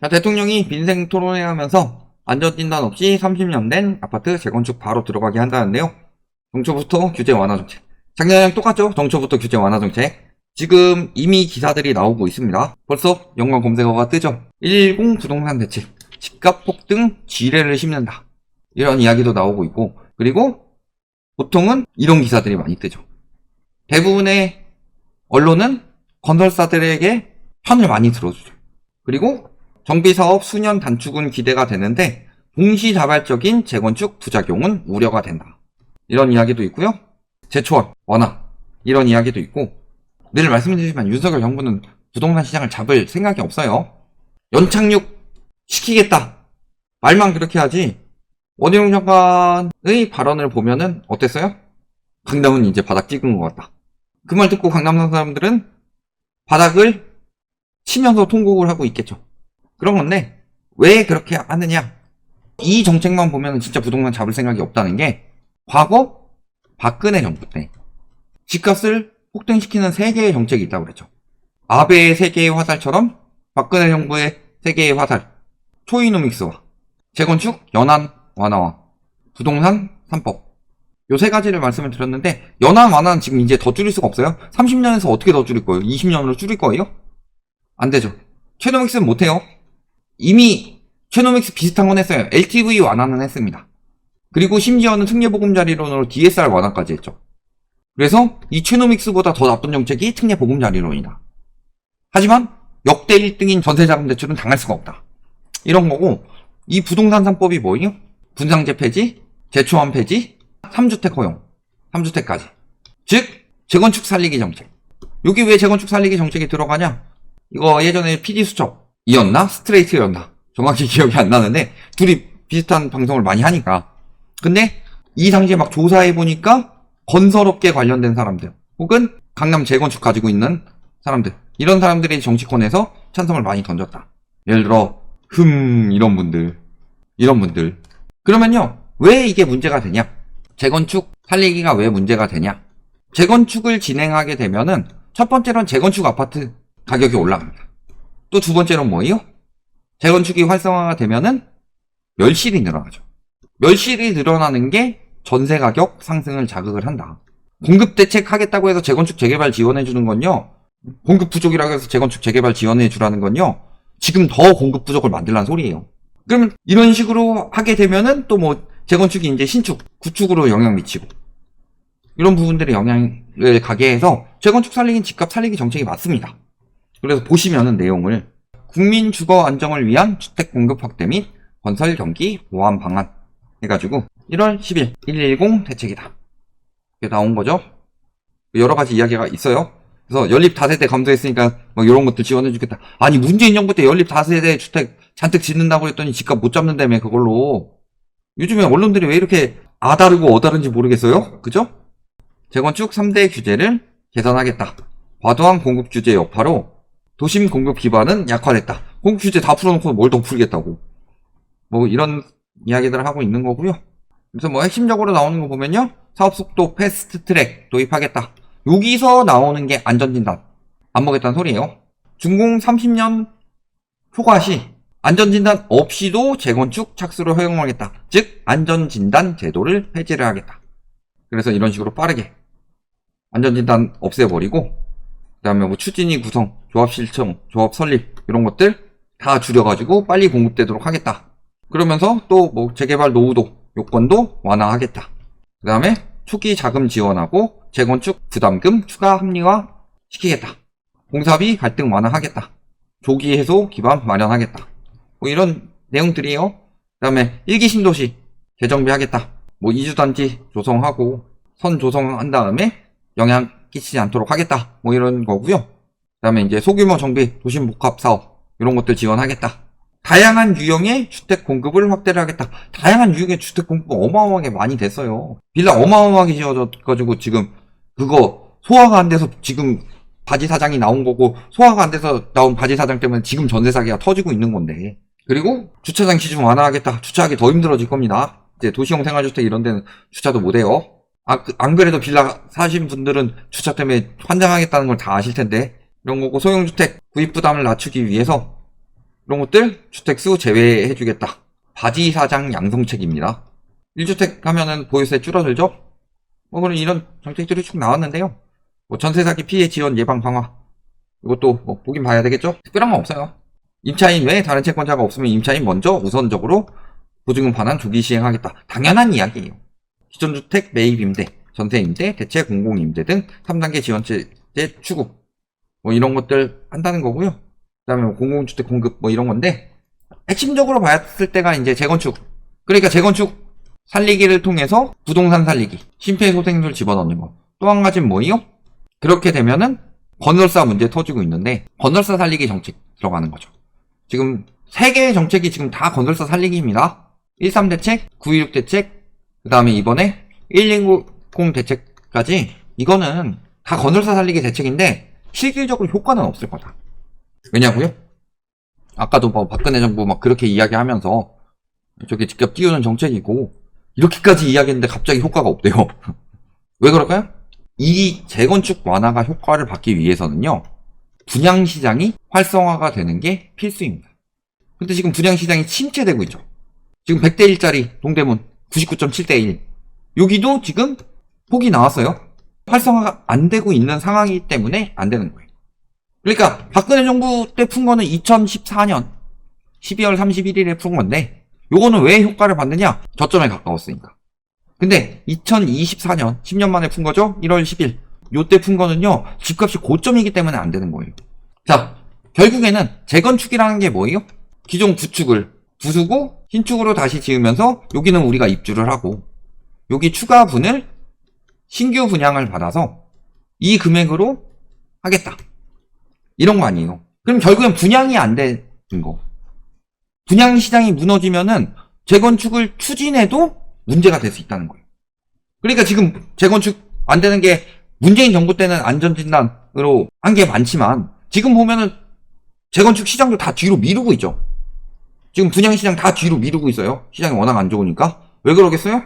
자, 대통령이 민생 토론회 하면서 안전진단 없이 30년 된 아파트 재건축 바로 들어가게 한다는데요. 정초부터 규제 완화 정책. 작년이랑 똑같죠? 정초부터 규제 완화 정책. 지금 이미 기사들이 나오고 있습니다. 벌써 연관 검색어가 뜨죠. 110 부동산 대책. 집값 폭등 지뢰를 심는다. 이런 이야기도 나오고 있고, 그리고 보통은 이런 기사들이 많이 뜨죠. 대부분의 언론은 건설사들에게 편을 많이 들어주죠. 그리고 정비사업 수년 단축은 기대가 되는데 동시다발적인 재건축 부작용은 우려가 된다. 이런 이야기도 있고요. 재초월, 완화 이런 이야기도 있고, 늘 말씀드리지만 윤석열 정부는 부동산 시장을 잡을 생각이 없어요. 연착륙 시키겠다. 말만 그렇게 하지. 원희룡 장관의 발언을 보면은 어땠어요? 강남은 이제 바닥 찍은 것 같다. 그 말 듣고 강남 사람들은 바닥을 치면서 통곡을 하고 있겠죠. 그런 건데 왜 그렇게 하느냐? 이 정책만 보면 진짜 부동산 잡을 생각이 없다는 게, 과거 박근혜 정부 때 집값을 폭등시키는 3개의 정책이 있다고 그랬죠. 아베의 3개의 화살처럼 박근혜 정부의 3개의 화살, 초이노믹스와 재건축 연한 완화와 부동산 3법, 요 3가지를 말씀을 드렸는데, 연한 완화는 지금 이제 더 줄일 수가 없어요. 30년에서 어떻게 더 줄일 거예요? 20년으로 줄일 거예요? 안 되죠. 최노믹스는 못해요. 이미 최노믹스 비슷한 건 했어요. LTV 완화는 했습니다. 그리고 심지어는 특례보금자리론으로 DSR 완화까지 했죠. 그래서 이 최노믹스보다 더 나쁜 정책이 특례보금자리론이다. 하지만 역대 1등인 전세자금 대출은 당할 수가 없다. 이런 거고, 이 부동산 3법이 뭐예요? 분상제 폐지, 재초안 폐지, 3주택 허용, 3주택까지. 즉 재건축 살리기 정책. 여기 왜 재건축 살리기 정책이 들어가냐? 이거 예전에 PD수첩이었나? 스트레이트였나? 정확히 기억이 안 나는데 둘이 비슷한 방송을 많이 하니까. 근데 이 당시에 막 조사해보니까 건설업계 관련된 사람들, 혹은 강남 재건축 가지고 있는 사람들, 이런 사람들이 정치권에서 찬성을 많이 던졌다. 예를 들어 이런 분들. 그러면요, 왜 이게 문제가 되냐? 재건축 살리기가 왜 문제가 되냐? 재건축을 진행하게 되면은 첫 번째로는 재건축 아파트 가격이 올라갑니다. 또 두 번째로는 뭐예요? 재건축이 활성화가 되면은 멸실이 늘어나죠. 멸실이 늘어나는 게 전세 가격 상승을 자극을 한다. 공급 대책 하겠다고 해서 재건축 재개발 지원해 주는 건요, 공급 부족이라고 해서 재건축 재개발 지원해 주라는 건요, 지금 더 공급 부족을 만들라는 소리예요. 그러면 이런 식으로 하게 되면은 또 뭐 재건축이 이제 신축, 구축으로 영향 미치고, 이런 부분들에 영향을 가게 해서 재건축 살리기, 집값 살리기 정책이 맞습니다. 그래서 보시면은 내용을, 국민 주거 안정을 위한 주택 공급 확대 및 건설 경기 보완 방안 해가지고 1월 10일 110 대책이다. 이게 나온 거죠. 여러 가지 이야기가 있어요. 그래서 연립 다세대 감소했으니까 뭐 이런 것들 지원해주겠다. 아니, 문재인 정부 때 연립 다세대 주택 잔뜩 짓는다고 했더니 집값 못 잡는다며, 그걸로. 요즘에 언론들이 왜 이렇게 아다르고 어다른지 모르겠어요? 그죠? 재건축 3대 규제를 개선하겠다. 과도한 공급 규제 여파로 도심 공급 기반은 약화됐다. 공급 규제 다 풀어놓고 뭘 더 풀겠다고. 뭐 이런 이야기들을 하고 있는 거고요. 그래서 뭐 핵심적으로 나오는 거 보면요, 사업 속도 패스트 트랙 도입하겠다. 여기서 나오는 게 안전진단 안 보겠다는 소리예요. 준공 30년 초과 시 안전진단 없이도 재건축 착수를 허용하겠다. 즉 안전진단 제도를 폐지를 하겠다. 그래서 이런 식으로 빠르게 안전진단 없애버리고, 그 다음에 뭐 추진위 구성, 조합 실청, 조합 설립, 이런 것들 다 줄여가지고 빨리 공급되도록 하겠다. 그러면서 또 뭐 재개발 노후도 요건도 완화하겠다. 그 다음에 초기 자금 지원하고 재건축 부담금 추가 합리화 시키겠다. 공사비 갈등 완화하겠다. 조기 해소 기반 마련하겠다. 뭐 이런 내용들이에요. 그 다음에 일기 신도시 재정비하겠다. 뭐 이주단지 조성하고 선 조성한 다음에 영향 끼치지 않도록 하겠다. 뭐 이런 거고요. 그 다음에 이제 소규모 정비 도심 복합 사업, 이런 것들 지원하겠다. 다양한 유형의 주택 공급을 확대를 하겠다. 다양한 유형의 주택 공급 어마어마하게 많이 됐어요. 빌라 어마어마하게 지어져가지고 지금 그거 소화가 안 돼서 지금 바지 사장이 나온 거고, 소화가 안 돼서 나온 바지 사장 때문에 지금 전세 사기가 터지고 있는 건데. 그리고 주차장 기준 완화하겠다. 주차하기 더 힘들어질 겁니다. 이제 도시형 생활주택 이런 데는 주차도 못 해요. 안 그래도 빌라 사신 분들은 주차 때문에 환장하겠다는 걸 다 아실 텐데, 이런 거고, 소형주택 구입 부담을 낮추기 위해서 이런 것들 주택수 제외해주겠다. 바지사장 양성책입니다. 1주택 하면은 보유세 줄어들죠? 그럼 이런 정책들이 쭉 나왔는데요. 전세 사기 피해 지원 예방 강화. 이것도 보긴 봐야 되겠죠? 특별한 건 없어요. 임차인 외에 다른 채권자가 없으면 임차인 먼저 우선적으로 보증금 반환 조기 시행하겠다. 당연한 이야기예요. 기존주택 매입 임대, 전세 임대, 대체 공공 임대 등 3단계 지원체제 추구. 이런 것들 한다는 거고요. 그 다음에 공공주택 공급 이런 건데, 핵심적으로 봤을 때가 이제 재건축. 그러니까 재건축 살리기를 통해서 부동산 살리기, 심폐소생술 집어넣는 거. 또 한 가지는 뭐예요? 그렇게 되면은 건설사 문제 터지고 있는데, 건설사 살리기 정책 들어가는 거죠. 지금 3개의 정책이 지금 다 건설사 살리기입니다. 13 대책, 916 대책, 그 다음에 이번에 110 대책까지. 이거는 다 건설사 살리기 대책인데 실질적으로 효과는 없을 거다. 왜냐고요? 아까도 박근혜 정부 그렇게 이야기하면서 저게 직접 띄우는 정책이고 이렇게까지 이야기했는데 갑자기 효과가 없대요. 왜 그럴까요? 이 재건축 완화가 효과를 받기 위해서는요, 분양시장이 활성화가 되는 게 필수입니다. 근데 지금 분양시장이 침체되고 있죠. 지금 100대1짜리 동대문 99.7대1. 여기도 지금 폭이 나왔어요. 활성화가 안 되고 있는 상황이기 때문에 안 되는 거예요. 그러니까 박근혜 정부 때 푼 거는 2014년 12월 31일에 푼 건데, 요거는 왜 효과를 받느냐? 저점에 가까웠으니까. 근데 2024년 10년 만에 푼 거죠? 1월 10일. 요때 푼 거는요, 집값이 고점이기 때문에 안 되는 거예요. 자, 결국에는 재건축이라는 게 뭐예요? 기존 구축을 부수고 신축으로 다시 지으면서 여기는 우리가 입주를 하고 여기 추가분을 신규 분양을 받아서 이 금액으로 하겠다. 이런 거 아니에요. 그럼 결국엔 분양이 안 되는 거. 분양 시장이 무너지면은 재건축을 추진해도 문제가 될 수 있다는 거예요. 그러니까 지금 재건축 안 되는 게 문재인 정부 때는 안전진단으로 한 게 많지만 지금 보면은 재건축 시장도 다 뒤로 미루고 있죠. 지금 분양시장 다 뒤로 미루고 있어요. 시장이 워낙 안 좋으니까. 왜 그러겠어요?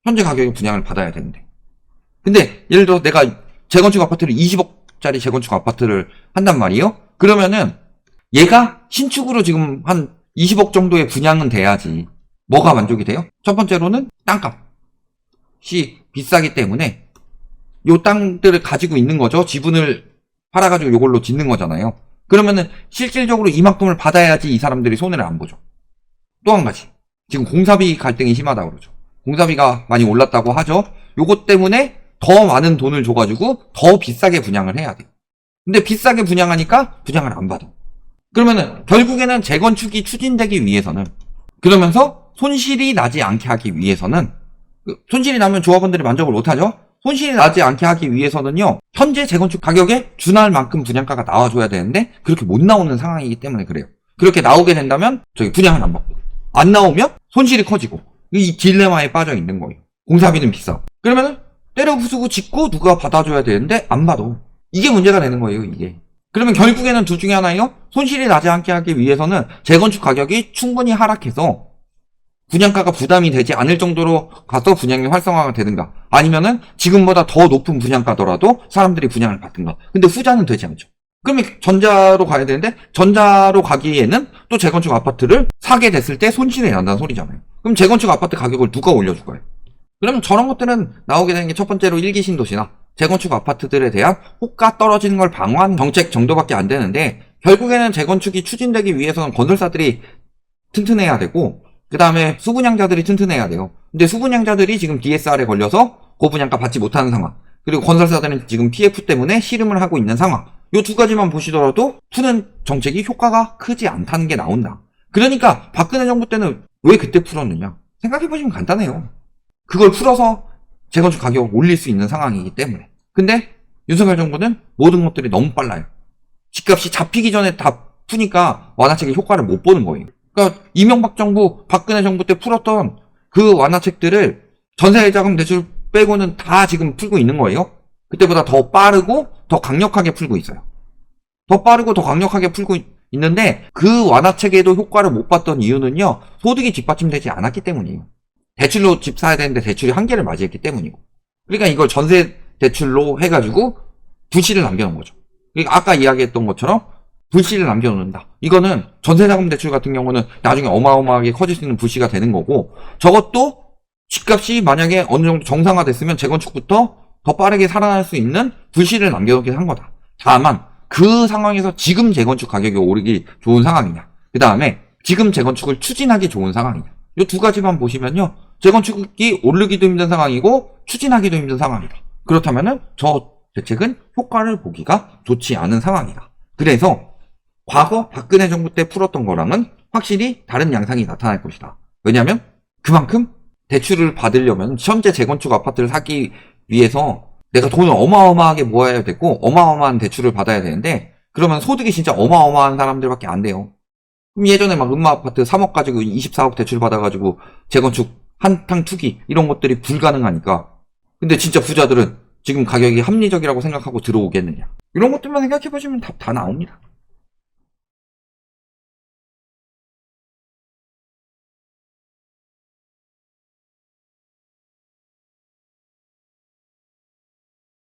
현재 가격에 분양을 받아야 되는데. 근데 예를 들어 내가 재건축 아파트를 20억짜리 재건축 아파트를 한단 말이에요. 그러면은 얘가 신축으로 지금 한 20억 정도의 분양은 돼야지 뭐가 만족이 돼요? 첫 번째로는 땅값이 비싸기 때문에 요 땅들을 가지고 있는 거죠. 지분을 팔아가지고 요걸로 짓는 거잖아요. 그러면은 실질적으로 이만큼을 받아야지 이 사람들이 손해를 안 보죠. 또 한 가지, 지금 공사비 갈등이 심하다고 그러죠. 공사비가 많이 올랐다고 하죠. 요것 때문에 더 많은 돈을 줘가지고 더 비싸게 분양을 해야 돼요. 근데 비싸게 분양하니까 분양을 안 받아. 그러면은 결국에는 재건축이 추진되기 위해서는, 그러면서 손실이 나지 않게 하기 위해서는, 손실이 나면 조합원들이 만족을 못하죠. 손실이 나지 않게 하기 위해서는요, 현재 재건축 가격에 준할 만큼 분양가가 나와줘야 되는데 그렇게 못 나오는 상황이기 때문에 그래요. 그렇게 나오게 된다면 저기 분양을 안 받고, 안 나오면 손실이 커지고, 이 딜레마에 빠져 있는 거예요. 공사비는 비싸고. 그러면은 때려 부수고 짓고 누가 받아줘야 되는데 안 받아. 이게 문제가 되는 거예요, 이게. 그러면 결국에는 둘 중에 하나예요. 손실이 나지 않게 하기 위해서는 재건축 가격이 충분히 하락해서 분양가가 부담이 되지 않을 정도로 가서 분양이 활성화가 되든가, 아니면은 지금보다 더 높은 분양가더라도 사람들이 분양을 받든가. 근데 후자는 되지 않죠. 그러면 전자로 가야 되는데, 전자로 가기에는 또 재건축 아파트를 사게 됐을 때 손실이 난다는 소리잖아요. 그럼 재건축 아파트 가격을 누가 올려줄 거예요? 그럼 저런 것들은 나오게 되는 게 첫 번째로 일기 신도시나 재건축 아파트들에 대한 호가 떨어지는 걸 방어하는 정책 정도밖에 안 되는데, 결국에는 재건축이 추진되기 위해서는 건설사들이 튼튼해야 되고, 그 다음에 수분양자들이 튼튼해야 돼요. 근데 수분양자들이 지금 DSR에 걸려서 고분양가 받지 못하는 상황, 그리고 건설사들은 지금 PF 때문에 씨름을 하고 있는 상황, 요 두 가지만 보시더라도 푸는 정책이 효과가 크지 않다는 게 나온다. 그러니까 박근혜 정부 때는 왜 그때 풀었느냐? 생각해보시면 간단해요. 그걸 풀어서 재건축 가격을 올릴 수 있는 상황이기 때문에. 근데 윤석열 정부는 모든 것들이 너무 빨라요. 집값이 잡히기 전에 다 푸니까 완화책의 효과를 못 보는 거예요. 그러니까 이명박 정부, 박근혜 정부 때 풀었던 그 완화책들을 전세자금 대출 빼고는 다 지금 풀고 있는 거예요. 그때보다 더 빠르고 더 강력하게 풀고 있어요. 더 빠르고 더 강력하게 풀고 있는데, 그 완화책에도 효과를 못 봤던 이유는요, 소득이 뒷받침되지 않았기 때문이에요. 대출로 집 사야 되는데 대출이 한계를 맞이했기 때문이고. 그러니까 이걸 전세 대출로 해가지고 부실을 남겨놓은 거죠. 그러니까 아까 이야기했던 것처럼 불씨를 남겨놓는다. 이거는 전세자금 대출 같은 경우는 나중에 어마어마하게 커질 수 있는 불씨가 되는 거고, 저것도 집값이 만약에 어느 정도 정상화됐으면 재건축부터 더 빠르게 살아날 수 있는 불씨를 남겨놓긴 한 거다. 다만 그 상황에서 지금 재건축 가격이 오르기 좋은 상황이냐, 그 다음에 지금 재건축을 추진하기 좋은 상황이냐, 이 두 가지만 보시면요, 재건축이 오르기도 힘든 상황이고 추진하기도 힘든 상황이다. 그렇다면은 저 대책은 효과를 보기가 좋지 않은 상황이다. 그래서 과거 박근혜 정부 때 풀었던 거랑은 확실히 다른 양상이 나타날 것이다. 왜냐하면 그만큼 대출을 받으려면 현재 재건축 아파트를 사기 위해서 내가 돈을 어마어마하게 모아야 되고 어마어마한 대출을 받아야 되는데, 그러면 소득이 진짜 어마어마한 사람들밖에 안 돼요. 그럼 예전에 막 음마아파트 3억 가지고 24억 대출 받아가지고 재건축 한탕 투기 이런 것들이 불가능하니까. 근데 진짜 부자들은 지금 가격이 합리적이라고 생각하고 들어오겠느냐, 이런 것들만 생각해보시면 답 다 나옵니다.